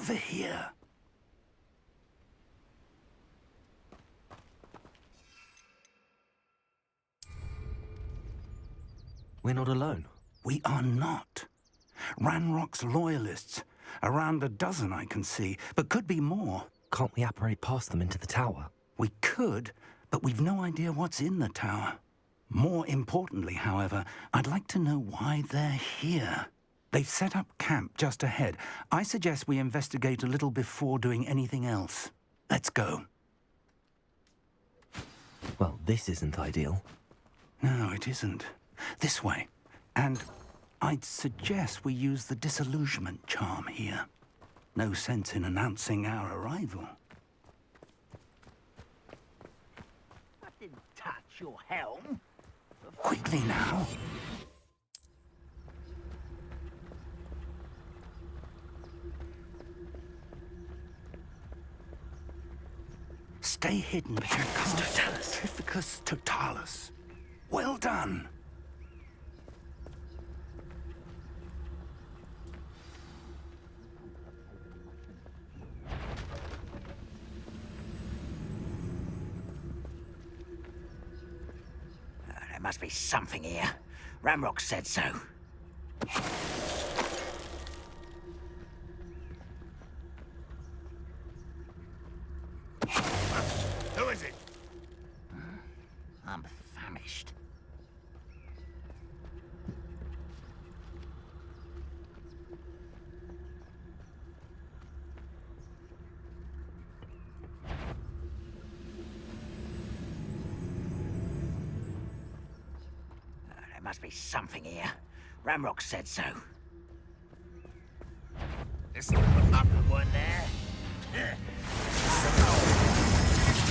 over here. We're not alone. We are not. Ranrock's loyalists. Around a dozen I can see, but could be more. Can't we apparate past them into the tower? We could, but we've no idea what's in the tower. More importantly, however, I'd like to know why they're here. They've set up camp just ahead. I suggest we investigate a little before doing anything else. Let's go. Well, this isn't ideal. No, it isn't. This way. And I'd suggest we use the disillusionment charm here. No sense in announcing our arrival. I didn't touch your helm. Quickly now. Stay hidden. Petrificus totalis. Well done. There must be something here. Ranrock said so. Who is it? I'm famished. There must be something here. Ranrock said so. There's another one there.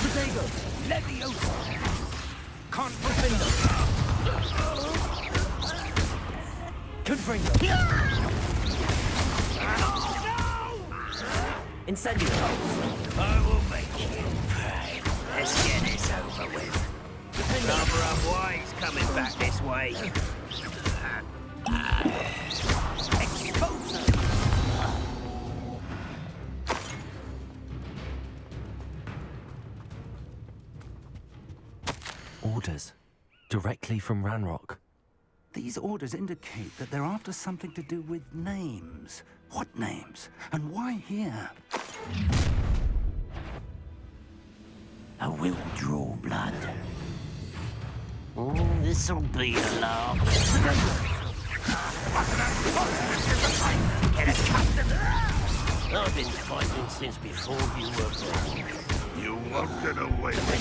Protego, Leviosa. Confringo. Confringo. Incendio. I will make you pay. Let's get this over with. Cover up why he's coming back this way. Orders. Directly from Ranrock. These orders indicate that they're after something to do with names. What names? And why here? I will draw blood. This'll be a laugh. Get accustomed. I've been fighting since before you were born. You won't get away with it.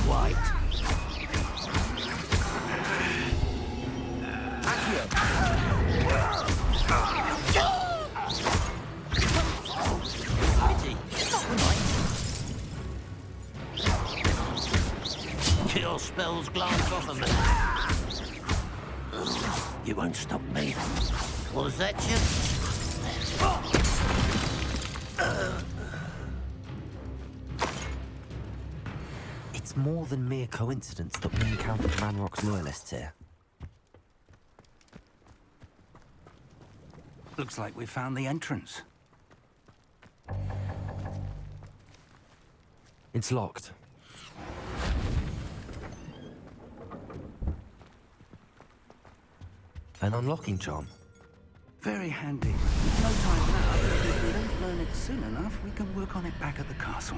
Quite. Kill spells glance off of me. You won't stop me. Was that you? It's more than mere coincidence that we encountered Ranrock's loyalists here. Looks like we found the entrance. It's locked. An unlocking charm. Very handy. No time now, but if we don't learn it soon enough, we can work on it back at the castle.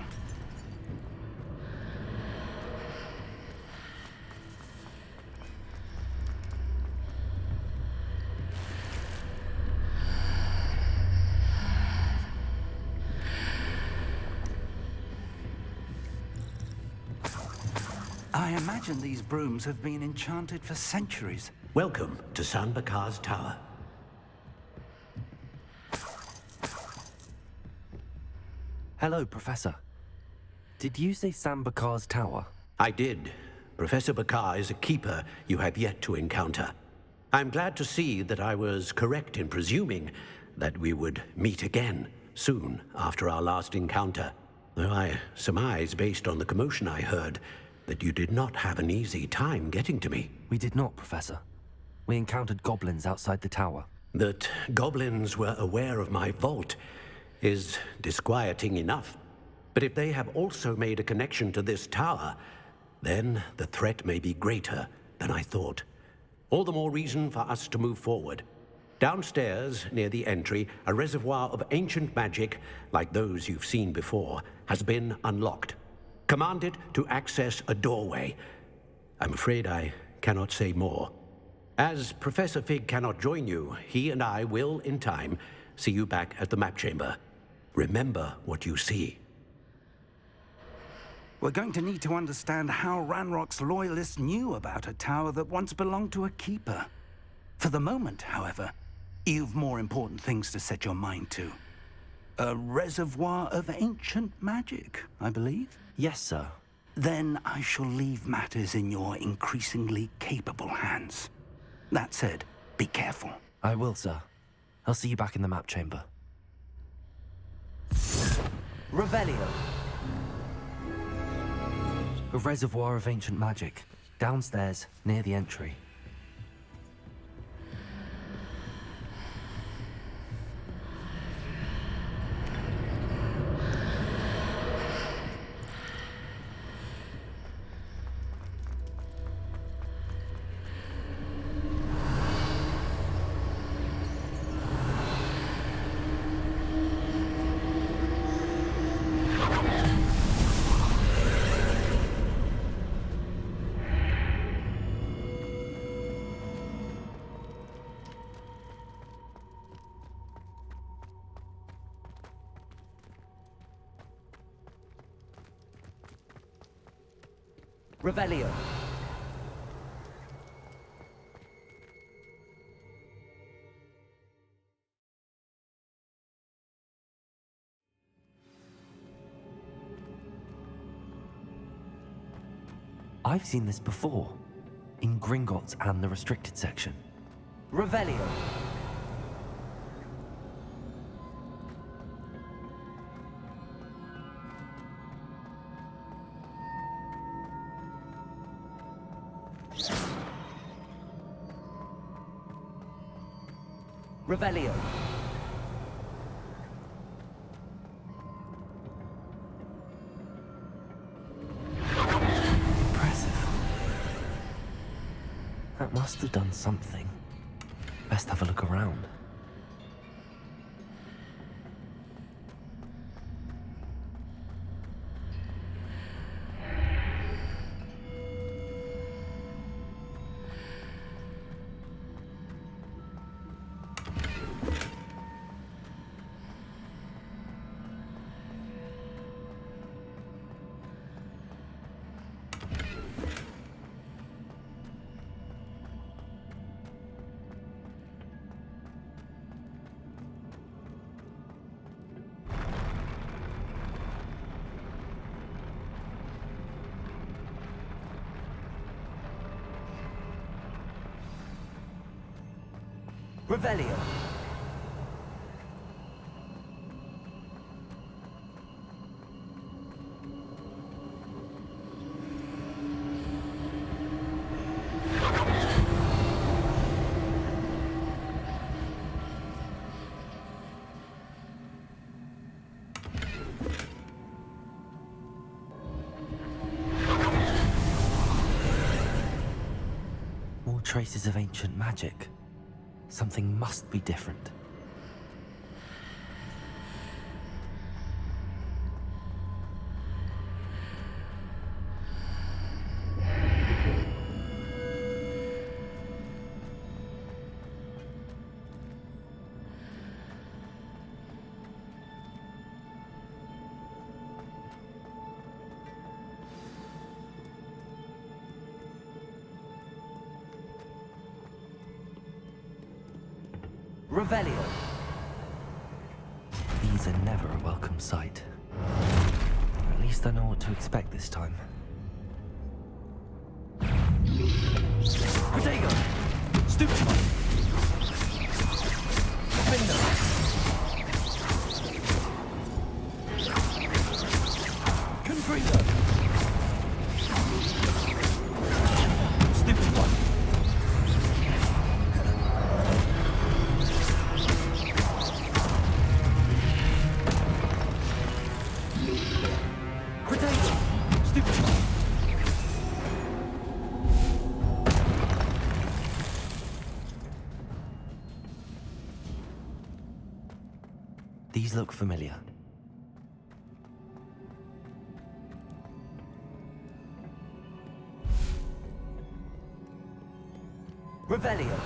I imagine these brooms have been enchanted for centuries. Welcome to San Bakar's Tower. Hello, Professor. Did you say San Bakar's Tower? I did. Professor Bakar is a keeper you have yet to encounter. I'm glad to see that I was correct in presuming that we would meet again soon after our last encounter. Though I surmise, based on the commotion I heard, that you did not have an easy time getting to me. We did not, Professor. We encountered goblins outside the tower. That goblins were aware of my vault is disquieting enough. But if they have also made a connection to this tower, then the threat may be greater than I thought. All the more reason for us to move forward. Downstairs, near the entry, a reservoir of ancient magic, like those you've seen before, has been unlocked. Command it to access a doorway. I'm afraid I cannot say more. As Professor Fig cannot join you, he and I will, in time, see you back at the map chamber. Remember what you see. We're going to need to understand how Ranrock's loyalists knew about a tower that once belonged to a keeper. For the moment, however, you've more important things to set your mind to. A reservoir of ancient magic, I believe? Yes, sir. Then I shall leave matters in your increasingly capable hands. That said, be careful. I will, sir. I'll see you back in the map chamber. Revelio! A reservoir of ancient magic. Downstairs, near the entry. Revelio. I've seen this before, in Gringotts and the restricted section. Revelio. Revelio. Impressive. That must have done something. Best have a look around. Revelio. More traces of ancient magic. Something must be different. Revelio. These are never a welcome sight. At least I know what to expect this time. Protego! Stupefy! Window! Confringo! Stupefy! Potato! Stupid! These look familiar. Revelio.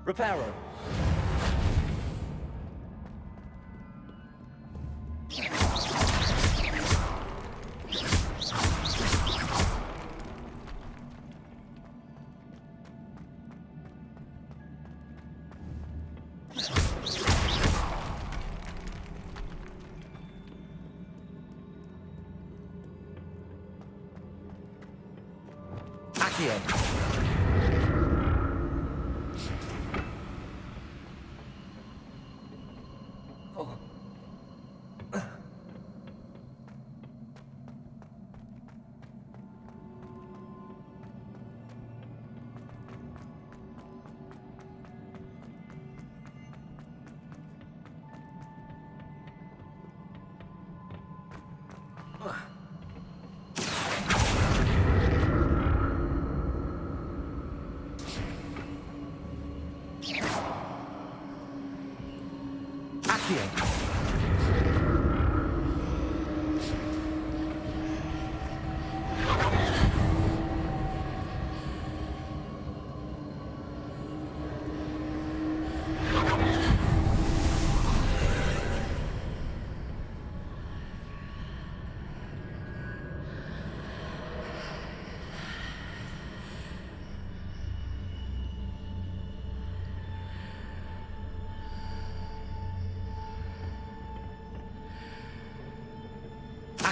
Reparo.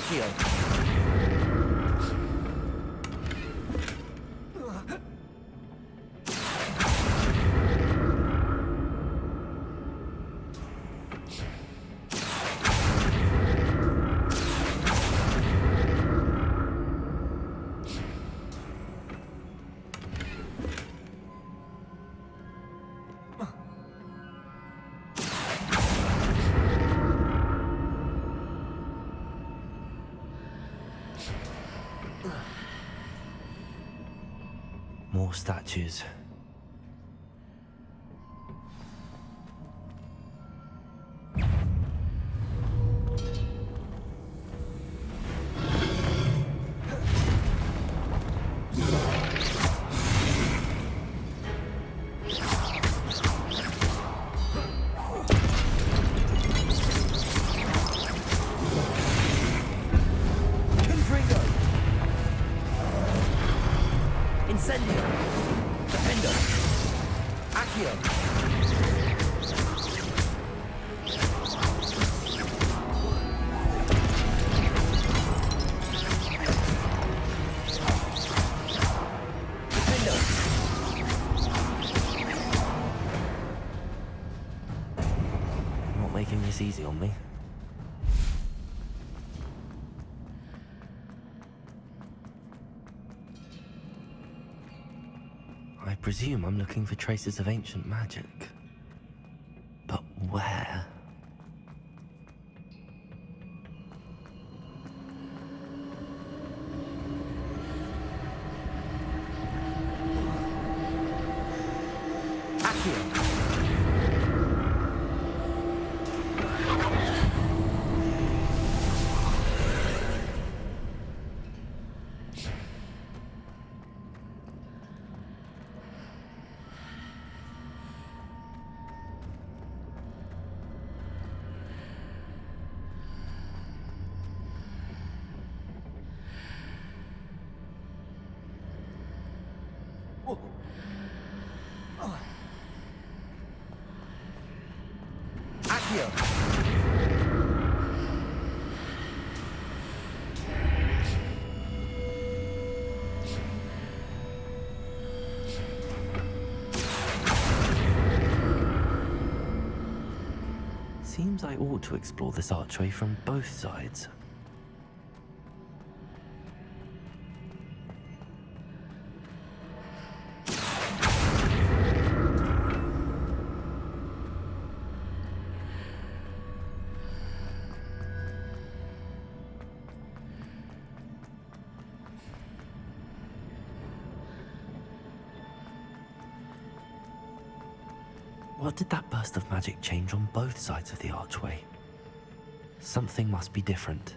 Accio. More statues. Incendio! Defendo! Accio! Defendo! Not making this easy on me. I presume I'm looking for traces of ancient magic. But where? Accio! Seems I ought to explore this archway from both sides. What did that burst of magic change on both sides of the archway? Something must be different.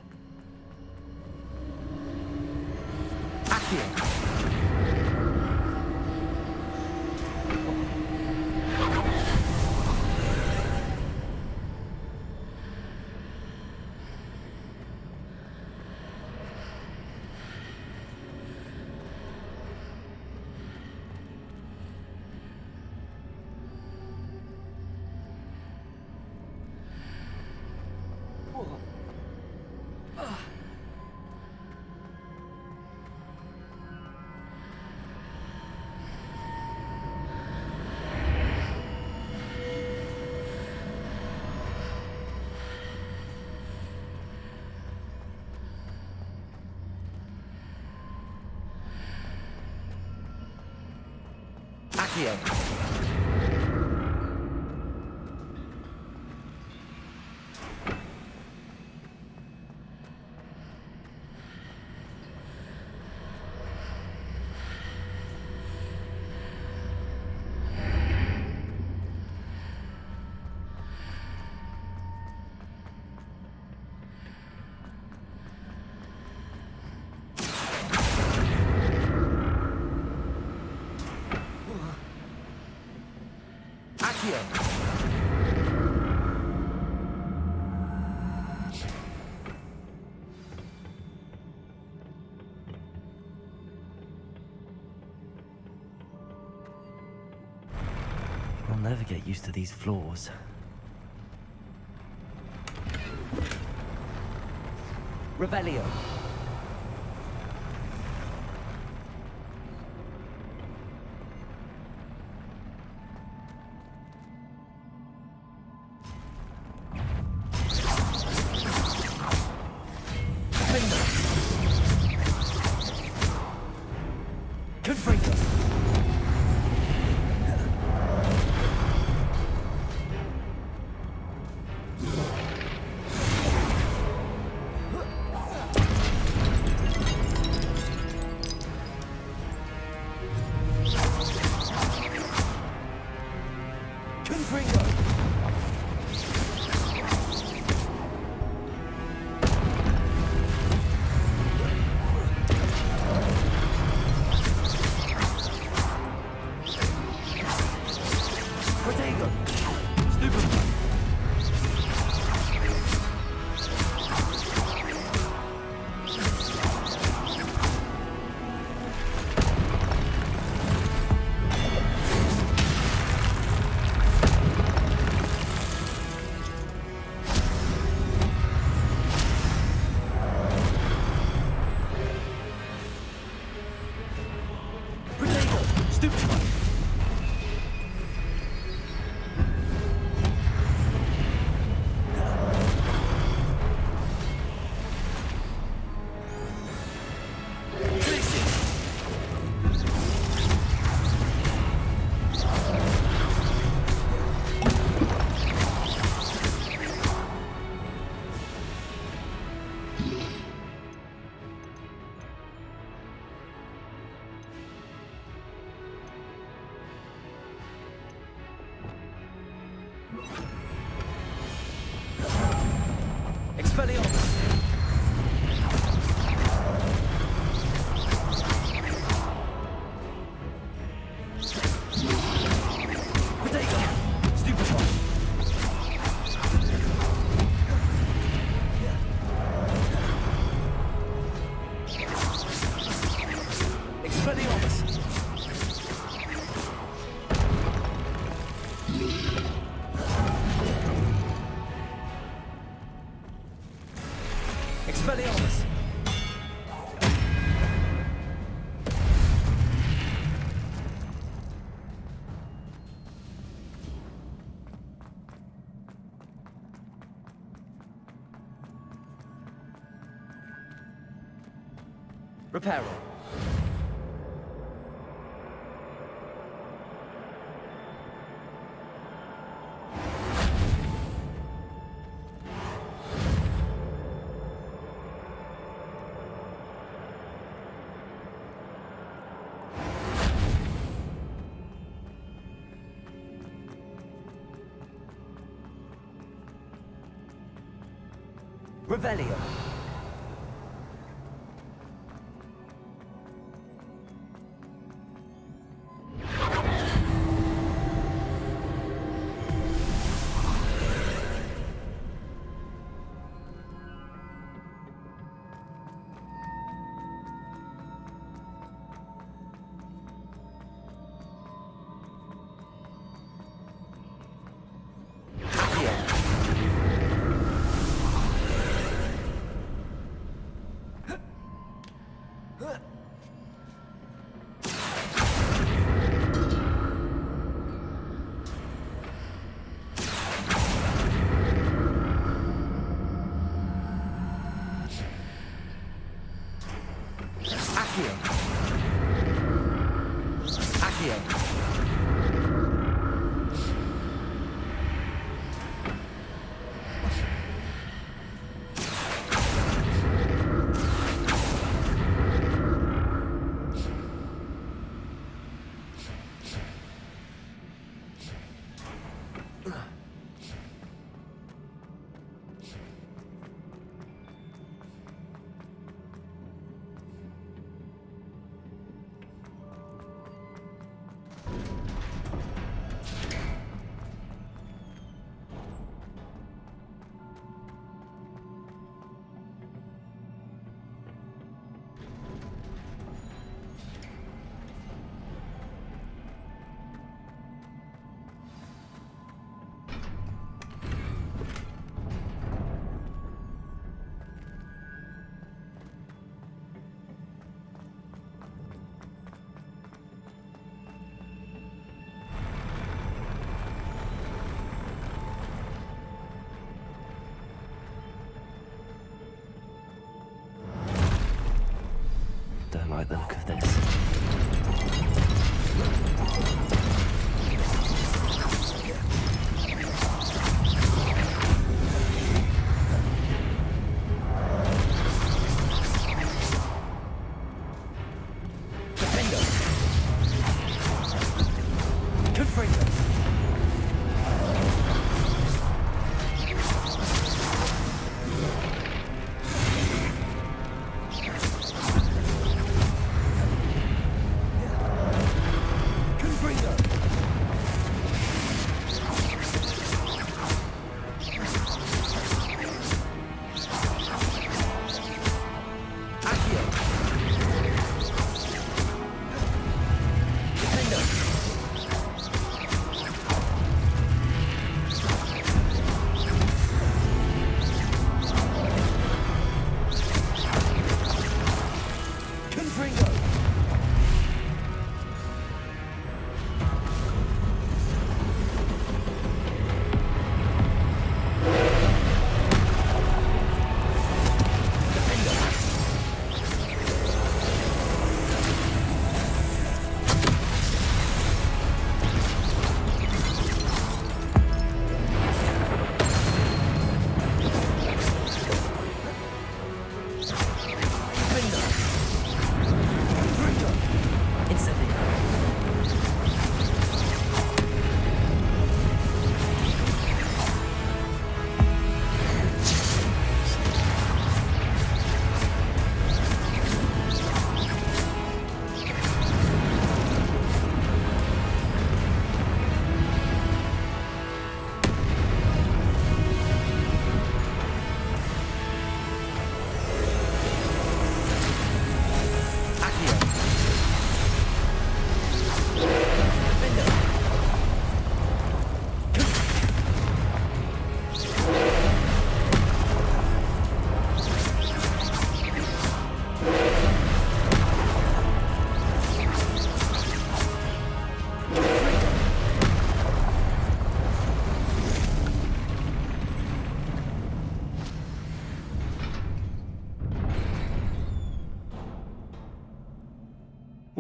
I'll never get used to these floors. Revelio. Reparo. Revelio. Don't like the look of this.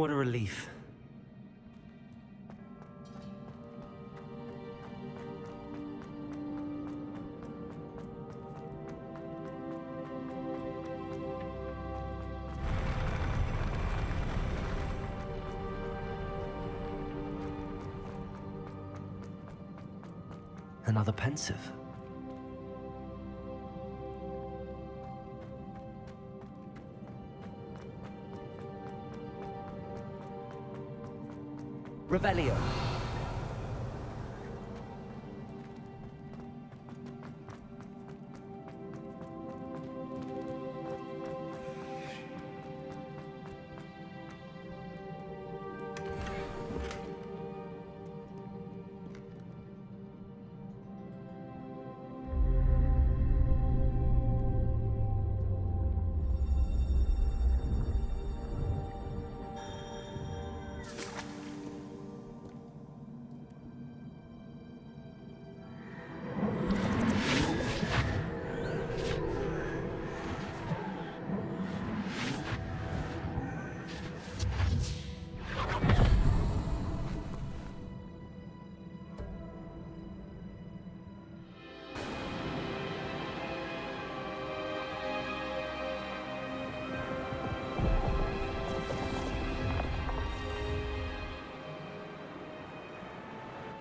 What a relief. Another pensive. Revelio.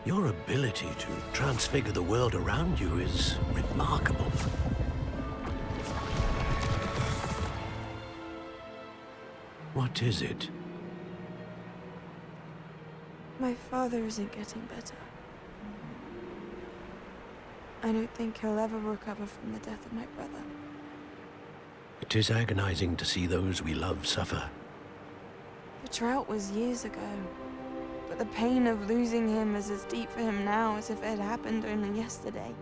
Your ability to transfigure the world around you is remarkable. What is it? My father isn't getting better. I don't think he'll ever recover from the death of my brother. It is agonizing to see those we love suffer. The drought was years ago, but the pain of losing him is as deep for him now as if it had happened only yesterday.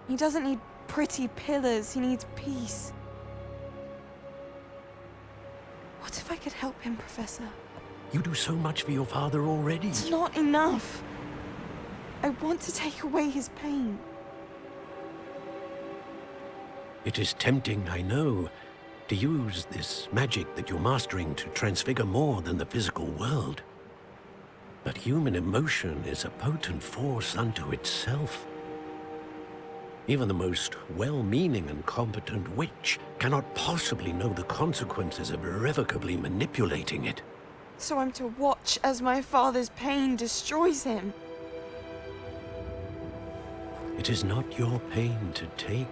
He doesn't need pretty pillars, he needs peace. What if I could help him, Professor? You do so much for your father already. It's not enough. I want to take away his pain. It is tempting, I know, to use this magic that you're mastering to transfigure more than the physical world. But human emotion is a potent force unto itself. Even the most well-meaning and competent witch cannot possibly know the consequences of irrevocably manipulating it. So I'm to watch as my father's pain destroys him. It is not your pain to take.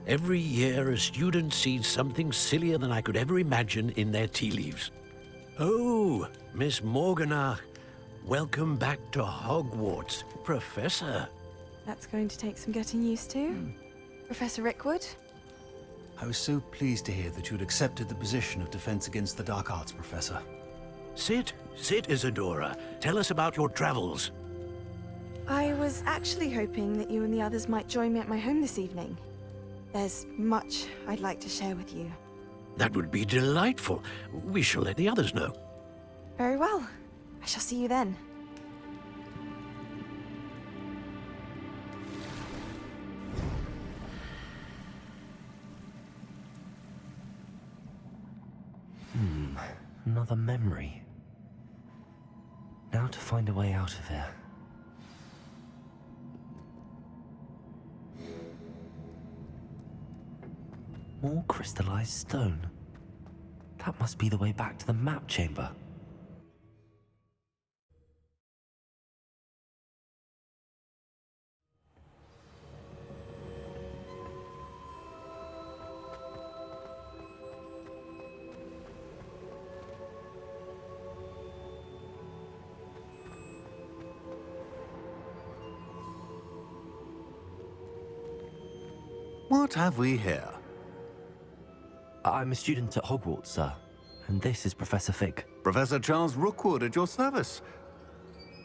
Every year, a student sees something sillier than I could ever imagine in their tea leaves. Oh, Miss Morganach, welcome back to Hogwarts, Professor. That's going to take some getting used to. Professor Rickwood? I was so pleased to hear that you'd accepted the position of Defense Against the Dark Arts, Professor. Sit, Isadora. Tell us about your travels. I was actually hoping that you and the others might join me at my home this evening. There's much I'd like to share with you. That would be delightful. We shall let the others know. Very well. I shall see you then. Another memory. Now to find a way out of here. More crystallized stone. That must be the way back to the map chamber. What have we here? I'm a student at Hogwarts, sir. And this is Professor Fig. Professor Charles Rookwood at your service.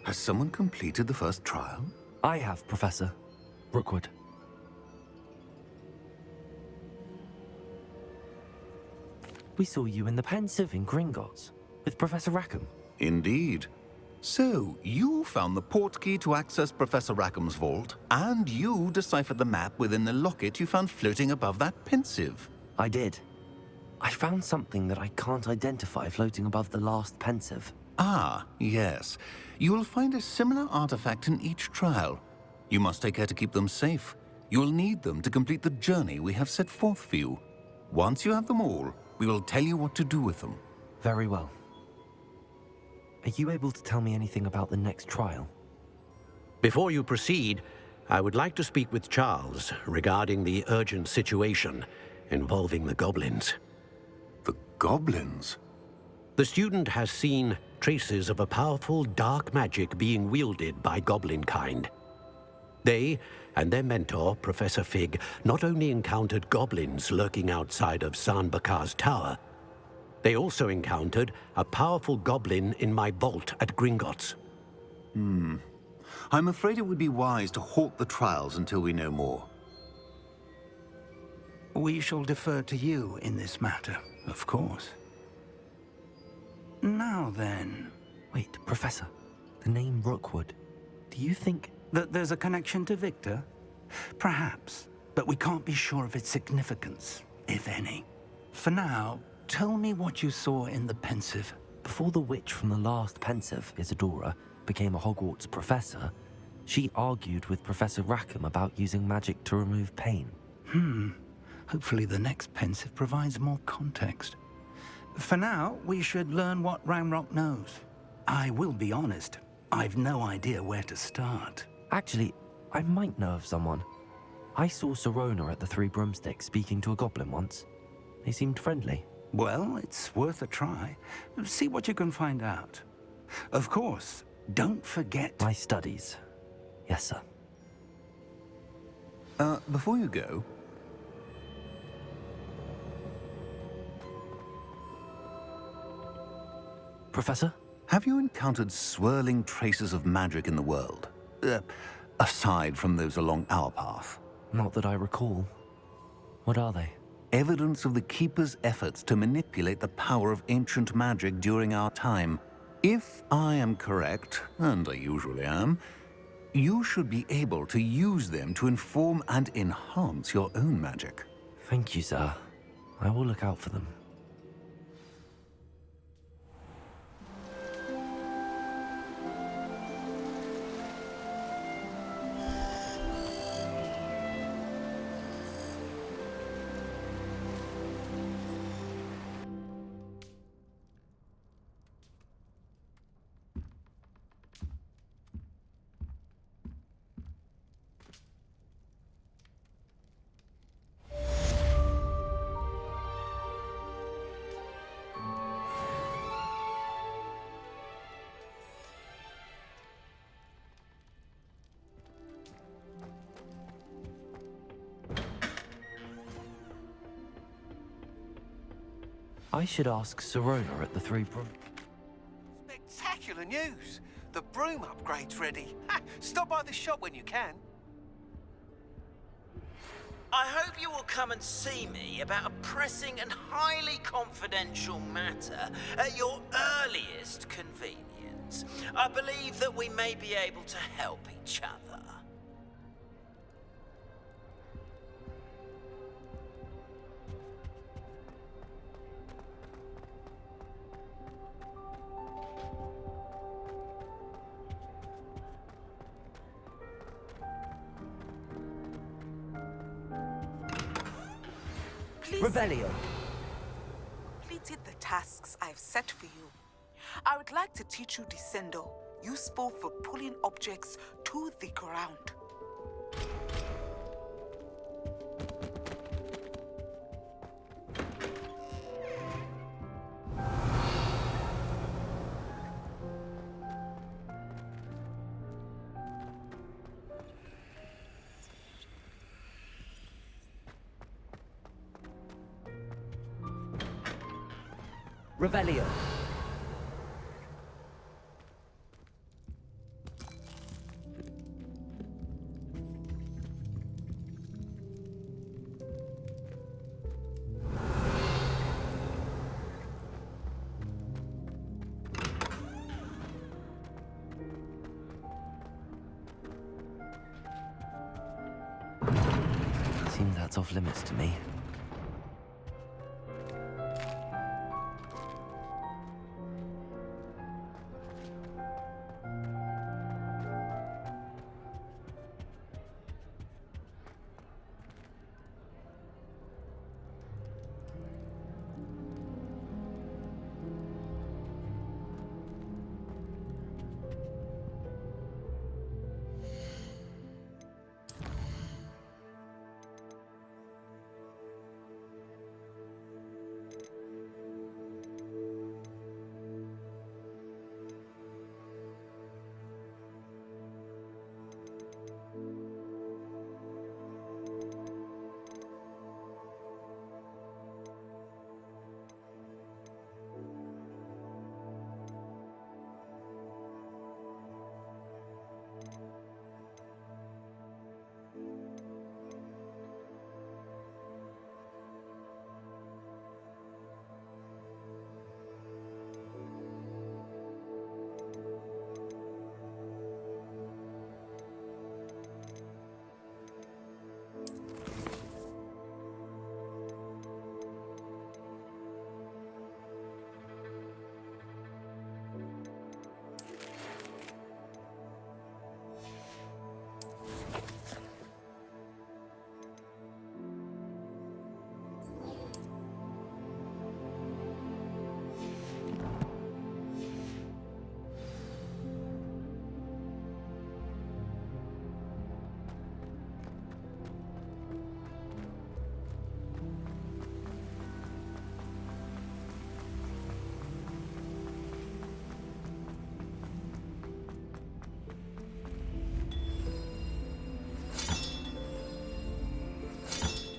Has someone completed the first trial? I have, Professor Rookwood. We saw you in the Pensive in Gringotts. With Professor Rackham? Indeed. So, you found the portkey to access Professor Rackham's vault, and you deciphered the map within the locket you found floating above that pensive. I did. I found something that I can't identify floating above the last pensive. Ah, yes. You will find a similar artifact in each trial. You must take care to keep them safe. You will need them to complete the journey we have set forth for you. Once you have them all, we will tell you what to do with them. Very well. Are you able to tell me anything about the next trial? Before you proceed, I would like to speak with Charles regarding the urgent situation involving the goblins. The goblins? The student has seen traces of a powerful dark magic being wielded by goblin kind. They and their mentor, Professor Fig, not only encountered goblins lurking outside of San Bakar's tower, they also encountered a powerful goblin in my vault at Gringotts. I'm afraid it would be wise to halt the trials until we know more. We shall defer to you in this matter, of course. Now then... Wait, Professor. The name Rookwood. Do you think... that there's a connection to Victor? Perhaps, but we can't be sure of its significance, if any. For now, tell me what you saw in the pensive. Before the witch from the last pensive, Isadora, became a Hogwarts professor, she argued with Professor Rackham about using magic to remove pain. Hopefully the next pensive provides more context. For now, we should learn what Ramrock knows. I will be honest, I've no idea where to start. Actually, I might know of someone. I saw Sirona at the Three Broomsticks speaking to a goblin once. They seemed friendly. Well, it's worth a try. See what you can find out. Of course, don't forget... My studies. Yes, sir. Before you go... Professor? Have you encountered swirling traces of magic in the world? Aside from those along our path? Not that I recall. What are they? Evidence of the Keeper's efforts to manipulate the power of ancient magic during our time. If I am correct, and I usually am, you should be able to use them to inform and enhance your own magic. Thank you, sir. I will look out for them. I should ask Sirona at the Three Broom... Spectacular news! The broom upgrade's ready. Ha! Stop by the shop when you can. I hope you will come and see me about a pressing and highly confidential matter at your earliest convenience. I believe that we may be able to help each other. Rebellion. Completed the tasks I've set for you. I would like to teach you Descendo, useful for pulling objects to the ground. Revelio. that's off limits to me.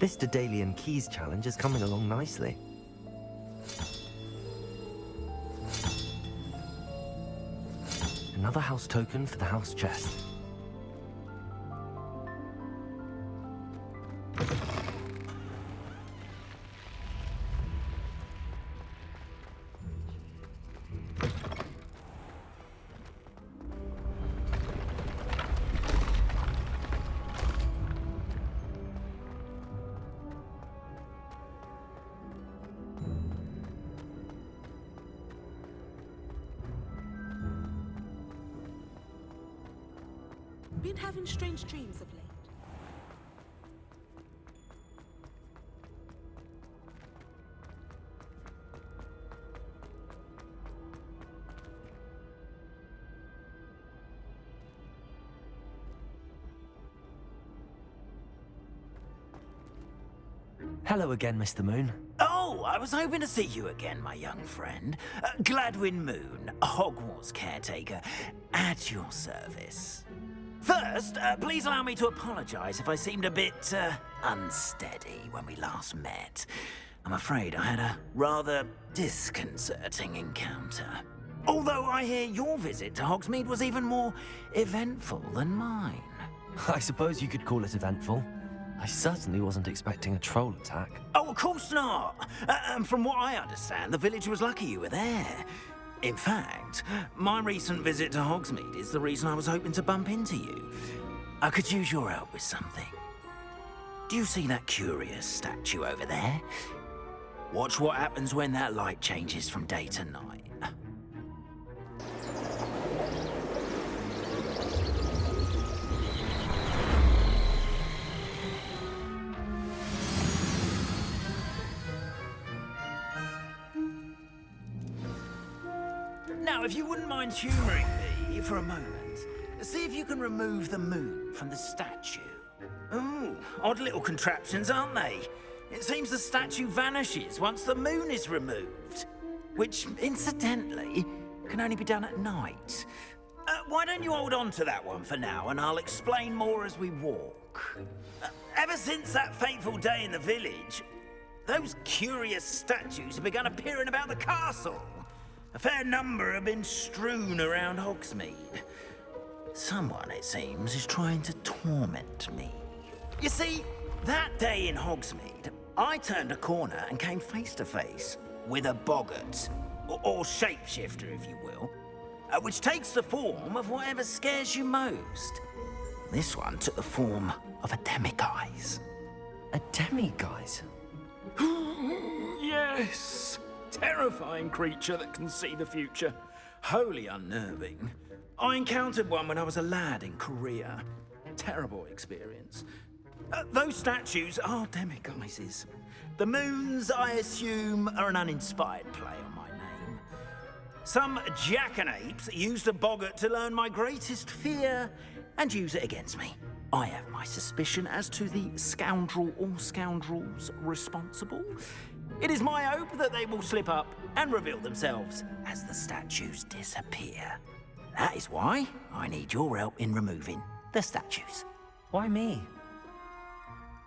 This Daedalian Keys challenge is coming along nicely. Another house token for the house chest. Been having strange dreams of late. Hello again, Mr. Moon. Oh, I was hoping to see you again, my young friend. Gladwin Moon, Hogwarts caretaker, at your service. First, please allow me to apologize if I seemed a bit, unsteady when we last met. I'm afraid I had a rather disconcerting encounter. Although I hear your visit to Hogsmeade was even more eventful than mine. I suppose you could call it eventful. I certainly wasn't expecting a troll attack. Oh, of course not! And from what I understand, the village was lucky you were there. In fact, my recent visit to Hogsmeade is the reason I was hoping to bump into you. I could use your help with something. Do you see that curious statue over there? Watch what happens when that light changes from day to night. Now, if you wouldn't mind humouring me for a moment, see if you can remove the moon from the statue. Ooh, odd little contraptions, aren't they? It seems the statue vanishes once the moon is removed, which, incidentally, can only be done at night. Why don't you hold on to that one for now, and I'll explain more as we walk. Ever since that fateful day in the village, those curious statues have begun appearing about the castle. A fair number have been strewn around Hogsmeade. Someone, it seems, is trying to torment me. You see, that day in Hogsmeade, I turned a corner and came face to face with a boggart, or shapeshifter, if you will, which takes the form of whatever scares you most. This one took the form of a demiguise. A demiguise? Yes! Terrifying creature that can see the future. Wholly unnerving. I encountered one when I was a lad in Korea. Terrible experience. Those statues are demiguises. The moons, I assume, are an uninspired play on my name. Some jackanapes used a boggart to learn my greatest fear and use it against me. I have my suspicion as to the scoundrel or scoundrels responsible. It is my hope that they will slip up and reveal themselves as the statues disappear. That is why I need your help in removing the statues. Why me?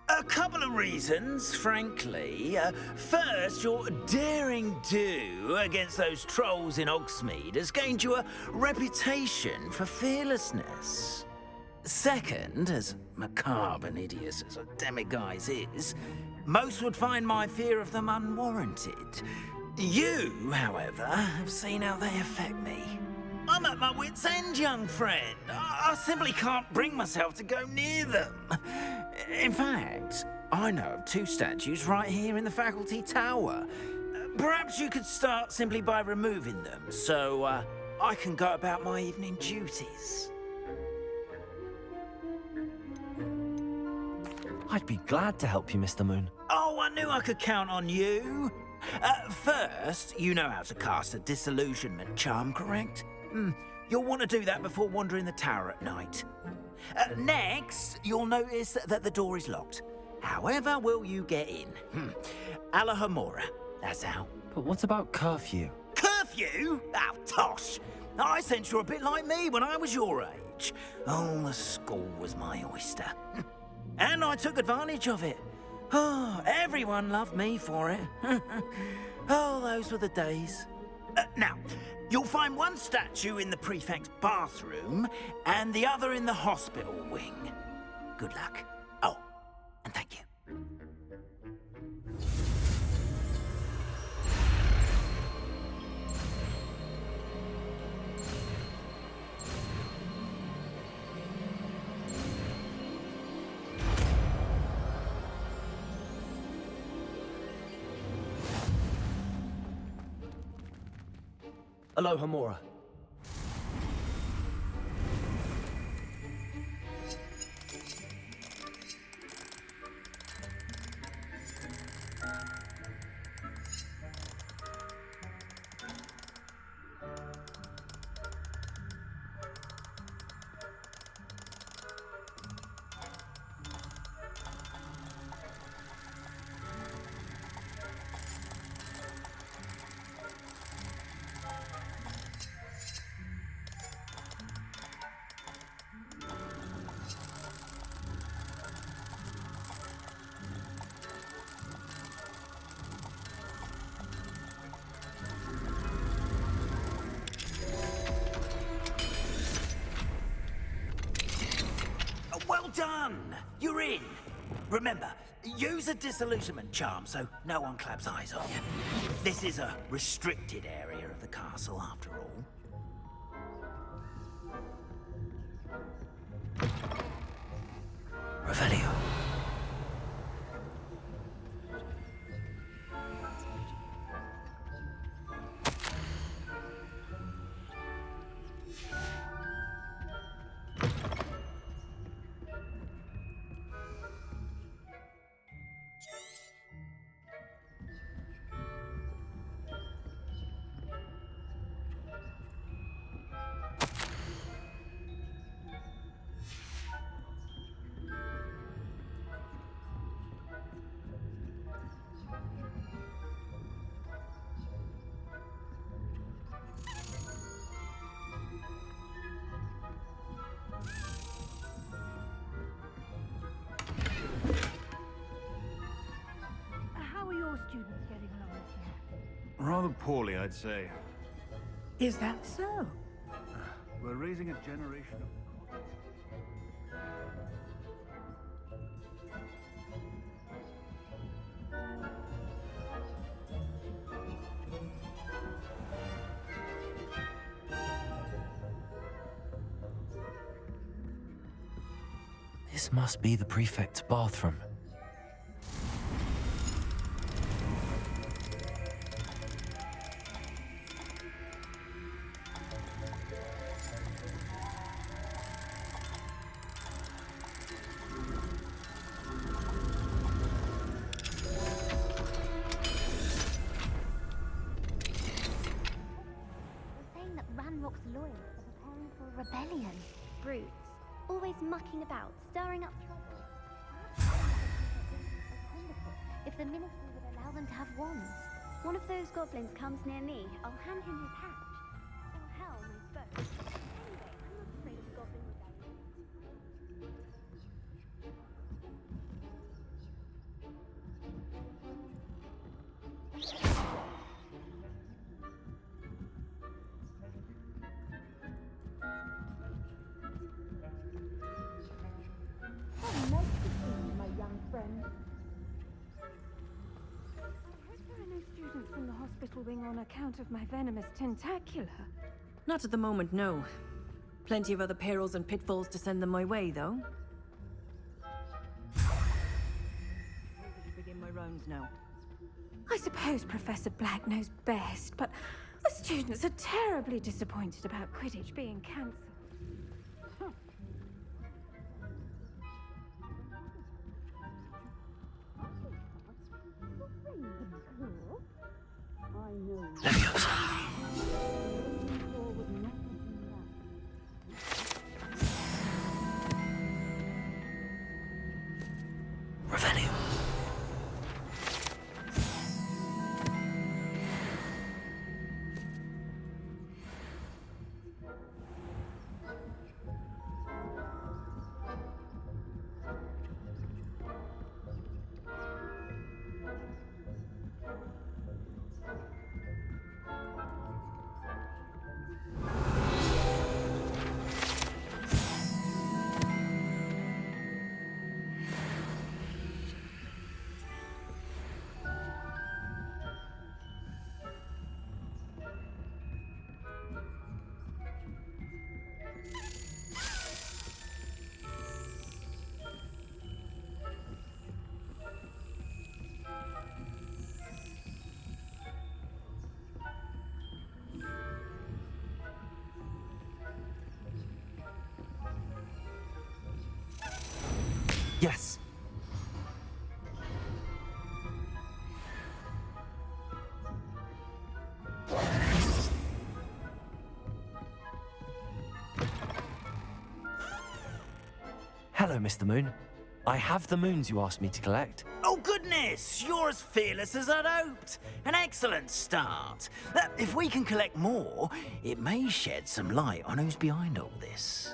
A couple of reasons, frankly. First, your daring do against those trolls in Hogsmeade has gained you a reputation for fearlessness. Second, as macabre and hideous as a demiguise is, most would find my fear of them unwarranted. You, however, have seen how they affect me. I'm at my wit's end, young friend. I simply can't bring myself to go near them. In fact, I know of 2 statues right here in the faculty tower. Perhaps you could start simply by removing them, so I can go about my evening duties. I'd be glad to help you, Mr. Moon. Oh, I knew I could count on you. First, you know how to cast a disillusionment charm, correct? You'll want to do that before wandering the tower at night. Next, you'll notice that the door is locked. However will you get in? Alahomora, that's how. But what about curfew? Curfew? Oh, tosh. I sense you're a bit like me when I was your age. Oh, the school was my oyster. And I took advantage of it. Oh, everyone loved me for it. Oh, those were the days. Now, you'll find one statue in the prefect's bathroom and the other in the hospital wing. Good luck. Oh, and thank you. Aloha Mora. Well done! You're in. Remember, use a disillusionment charm so no one claps eyes on you. This is a restricted area of the castle, after all. Revelio. How are your students getting along this year? Rather poorly, I'd say. Is that so? We're raising a generation of... This must be the prefect's bathroom. rebellion. Brutes, always mucking about, stirring up trouble. Wonderful. If the ministry would allow them to have wands. One of those goblins comes near me, I'll hand him his hatch. Or helm, I suppose. Anyway, I'm not afraid of goblin rebellion. How nice to see you, my young friend. I hope there are no students from the hospital wing on account of my venomous tentacular. Not at the moment, no. Plenty of other perils and pitfalls to send them my way, though. Where would you begin my rounds now? I suppose Professor Black knows best, but the students are terribly disappointed about Quidditch being cancelled. Revelio. Yes. Hello, Mr. Moon. I have the moons you asked me to collect. Oh, goodness! You're as fearless as I'd hoped. An excellent start. If we can collect more, it may shed some light on who's behind all this.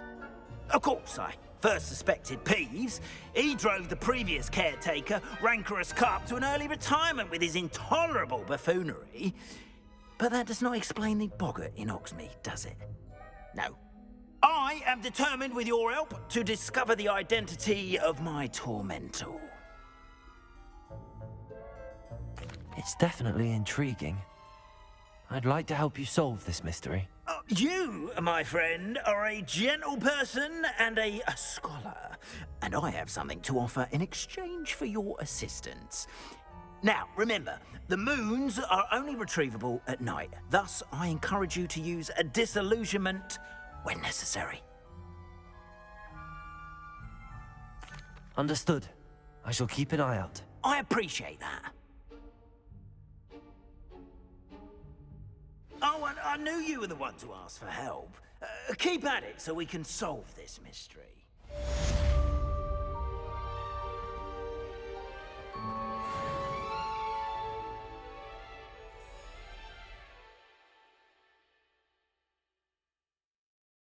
Of course, I first suspected Peeves. He drove the previous caretaker, Rancorous Carp, to an early retirement with his intolerable buffoonery. But that does not explain the boggart in Oxmead, does it? No. I am determined, with your help, to discover the identity of my tormentor. It's definitely intriguing. I'd like to help you solve this mystery. You, my friend, are a gentle person and a scholar, and I have something to offer in exchange for your assistance. Now, remember, the moons are only retrievable at night. Thus, I encourage you to use a disillusionment when necessary. Understood. I shall keep an eye out. I appreciate that. Oh, and I knew you were the one to ask for help. Keep at it so we can solve this mystery.